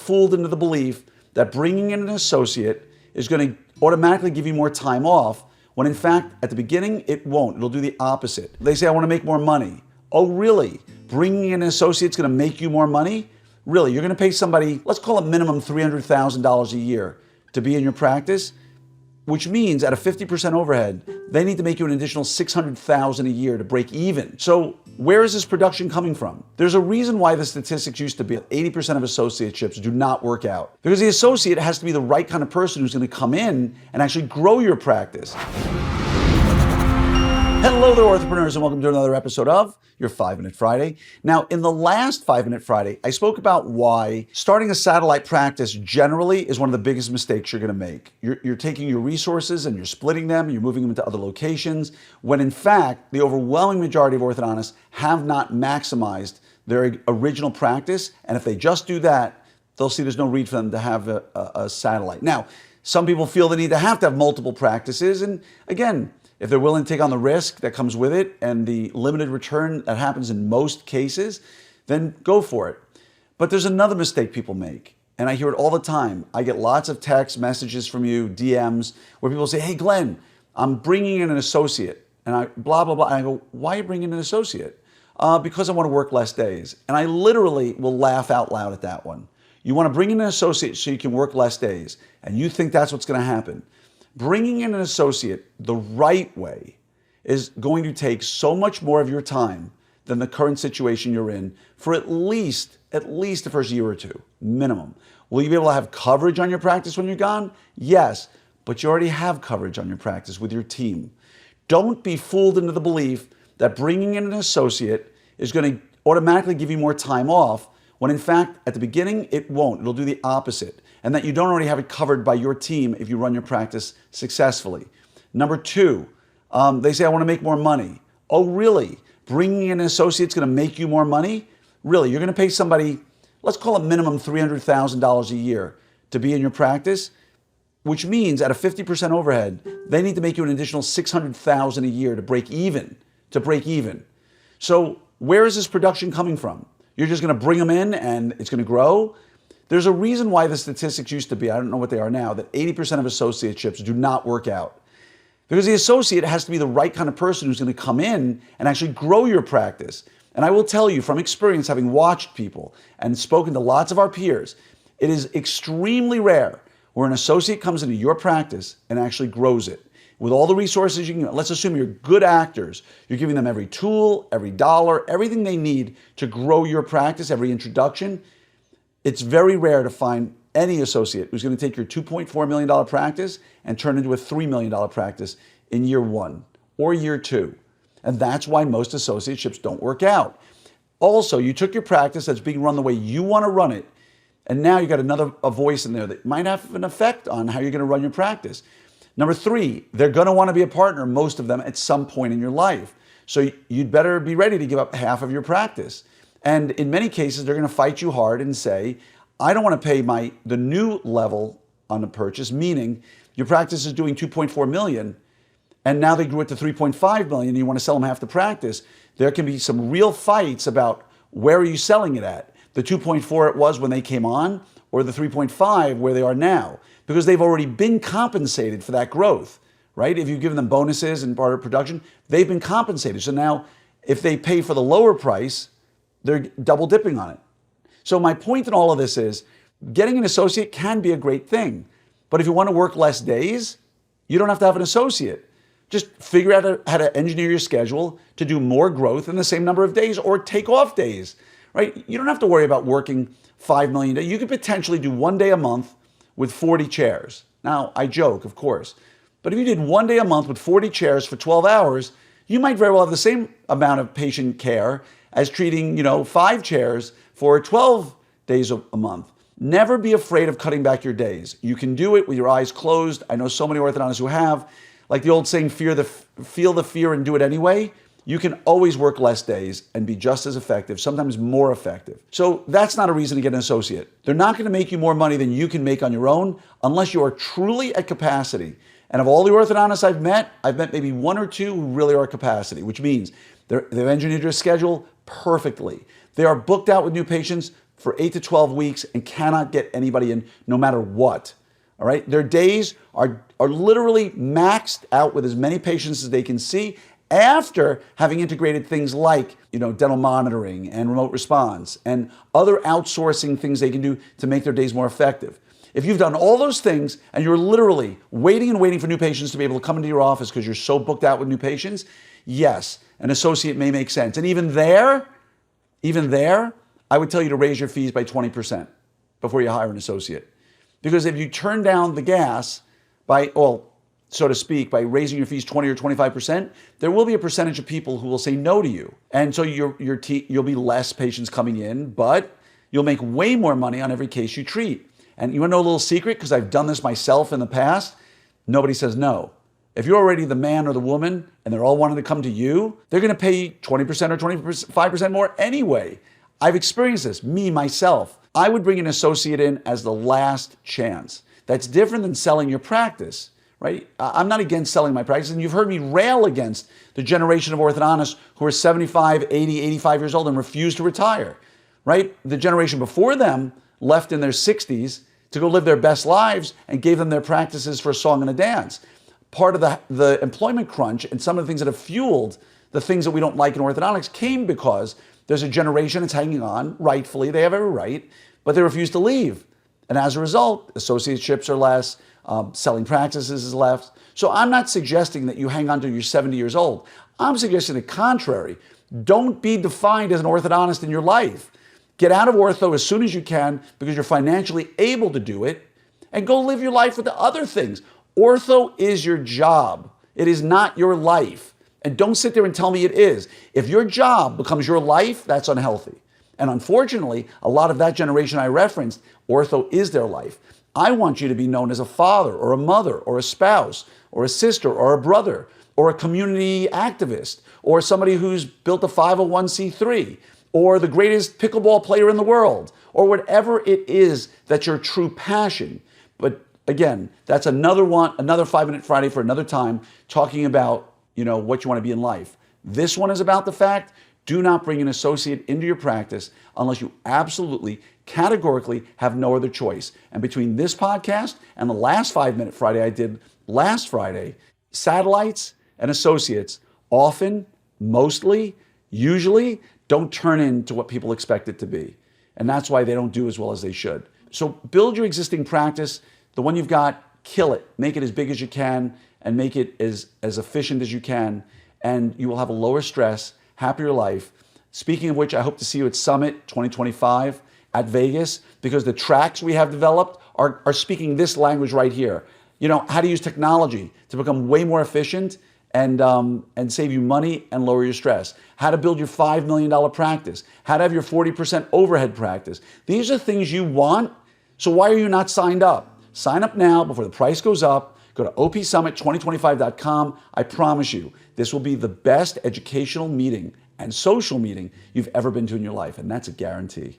fooled into the belief that bringing in an associate is going to automatically give you more time off, when in fact, at the beginning, it won't. It'll do the opposite. They say, I want to make more money. Oh, really? Bringing in an associate is going to make you more money? Really? You're going to pay somebody, let's call it minimum $300,000 a year to be in your practice, which means at a 50% overhead, they need to make you an additional $600,000 a year to break even. So where is this production coming from? There's a reason why the statistics used to be 80% of associateships do not work out. Because the associate has to be the right kind of person who's going to come in and actually grow your practice. Hello there, Orthopreneurs, and welcome to another episode of your 5-Minute Friday. Now, in the last 5-Minute Friday, I spoke about why starting a satellite practice generally is one of the biggest mistakes you're going to make. You're taking your resources and you're splitting them, you're moving them into other locations, when in fact, the overwhelming majority of orthodontists have not maximized their original practice, and if they just do that, they'll see there's no need for them to have a satellite. Now, some people feel the need to have multiple practices, and again, if they're willing to take on the risk that comes with it and the limited return that happens in most cases, then go for it. But there's another mistake people make, and I hear it all the time. I get lots of text messages from you, DMs, where people say, hey, Glenn, I'm bringing in an associate, and I blah, blah, blah. And I go, why are you bringing in an associate? Because I want to work less days. And I literally will laugh out loud at that one. You want to bring in an associate so you can work less days, and you think that's what's going to happen. Bringing in an associate the right way is going to take so much more of your time than the current situation you're in for at least the first year or two, minimum. Will you be able to have coverage on your practice when you're gone? Yes, but you already have coverage on your practice with your team. Don't be fooled into the belief that bringing in an associate is going to automatically give you more time off, when in fact, at the beginning, it won't. It'll do the opposite. And that you don't already have it covered by your team if you run your practice successfully. Number two, they say, I want to make more money. Oh, really? Bringing in an associate is going to make you more money? Really? You're going to pay somebody, let's call it minimum $300,000 a year to be in your practice, which means at a 50% overhead, they need to make you an additional $600,000 a year to break even. So where is this production coming from? You're just going to bring them in and it's going to grow? There's a reason why the statistics used to be, I don't know what they are now, that 80% of associateships do not work out. Because the associate has to be the right kind of person who's going to come in and actually grow your practice. And I will tell you from experience, having watched people and spoken to lots of our peers, it is extremely rare where an associate comes into your practice and actually grows it. With all the resources you can, let's assume you're good actors. You're giving them every tool, every dollar, everything they need to grow your practice, every introduction. It's very rare to find any associate who's going to take your $2.4 million practice and turn it into a $3 million practice in year one or year two. And that's why most associateships don't work out. Also, you took your practice that's being run the way you want to run it, and now you got a voice in there that might have an effect on how you're going to run your practice. Number three, they're going to want to be a partner, most of them, at some point in your life. So you'd better be ready to give up half of your practice. And in many cases, they're going to fight you hard and say, I don't want to pay the new level on the purchase, meaning your practice is doing 2.4 million, and now they grew it to 3.5 million, and you want to sell them half the practice. There can be some real fights about where are you selling it at? The 2.4 it was when they came on, or the 3.5 where they are now, because they've already been compensated for that growth, right? If you've given them bonuses and part of production, they've been compensated. So now if they pay for the lower price, they're double dipping on it. So my point in all of this is getting an associate can be a great thing. But if you want to work less days, you don't have to have an associate. Just figure out how to engineer your schedule to do more growth in the same number of days, or take off days, right? You don't have to worry about working 5 million days. You could potentially do 1 day a month with 40 chairs. Now, I joke, of course. But if you did 1 day a month with 40 chairs for 12 hours, you might very well have the same amount of patient care as treating, 5 chairs for 12 days a month. Never be afraid of cutting back your days. You can do it with your eyes closed. I know so many orthodontists who have, like the old saying, feel the fear and do it anyway. You can always work less days and be just as effective, sometimes more effective. So that's not a reason to get an associate. They're not going to make you more money than you can make on your own unless you are truly at capacity. And of all the orthodontists I've met maybe 1 or 2 who really are at capacity, which means they've engineered their schedule perfectly. They are booked out with new patients for 8 to 12 weeks and cannot get anybody in no matter what. All right? Their days are literally maxed out with as many patients as they can see after having integrated things like, dental monitoring and remote response and other outsourcing things they can do to make their days more effective. If you've done all those things and you're literally waiting and waiting for new patients to be able to come into your office because you're so booked out with new patients, yes, an associate may make sense. And even there, I would tell you to raise your fees by 20% before you hire an associate. Because if you turn down the gas so to speak, by raising your fees 20 or 25%, there will be a percentage of people who will say no to you. And so you'll be less patients coming in, but you'll make way more money on every case you treat. And you want to know a little secret? Because I've done this myself in the past. Nobody says no. If you're already the man or the woman and they're all wanting to come to you, they're going to pay 20% or 25% more anyway. I've experienced this, myself. I would bring an associate in as the last chance. That's different than selling your practice, right? I'm not against selling my practice, and you've heard me rail against the generation of orthodontists who are 75, 80, 85 years old and refuse to retire, right? The generation before them left in their 60s to go live their best lives and gave them their practices for a song and a dance. Part of the employment crunch and some of the things that have fueled the things that we don't like in orthodontics came because there's a generation that's hanging on, rightfully, they have every right, but they refuse to leave. And as a result, associateships are less, selling practices is less. So I'm not suggesting that you hang on till you're 70 years old. I'm suggesting the contrary. Don't be defined as an orthodontist in your life. Get out of ortho as soon as you can because you're financially able to do it, and go live your life with the other things. Ortho is your job. It is not your life. And don't sit there and tell me it is. If your job becomes your life, that's unhealthy. And unfortunately, a lot of that generation I referenced, ortho is their life. I want you to be known as a father or a mother or a spouse or a sister or a brother or a community activist or somebody who's built a 501c3 or the greatest pickleball player in the world or whatever it is that's your true passion. But again, that's another 5-Minute Friday for another time, talking about what you want to be in life. This one is about the fact, do not bring an associate into your practice unless you absolutely, categorically have no other choice. And between this podcast and the last 5-Minute Friday I did last Friday, satellites and associates often, mostly, usually don't turn into what people expect it to be. And that's why they don't do as well as they should. So build your existing practice. The one you've got, kill it. Make it as big as you can and make it as efficient as you can. And you will have a lower stress, happier life. Speaking of which, I hope to see you at Summit 2025 at Vegas, because the tracks we have developed are speaking this language right here. How to use technology to become way more efficient and save you money and lower your stress. How to build your $5 million practice. How to have your 40% overhead practice. These are things you want, so why are you not signed up? Sign up now before the price goes up. Go to opsummit2025.com. I promise you, this will be the best educational meeting and social meeting you've ever been to in your life, and that's a guarantee.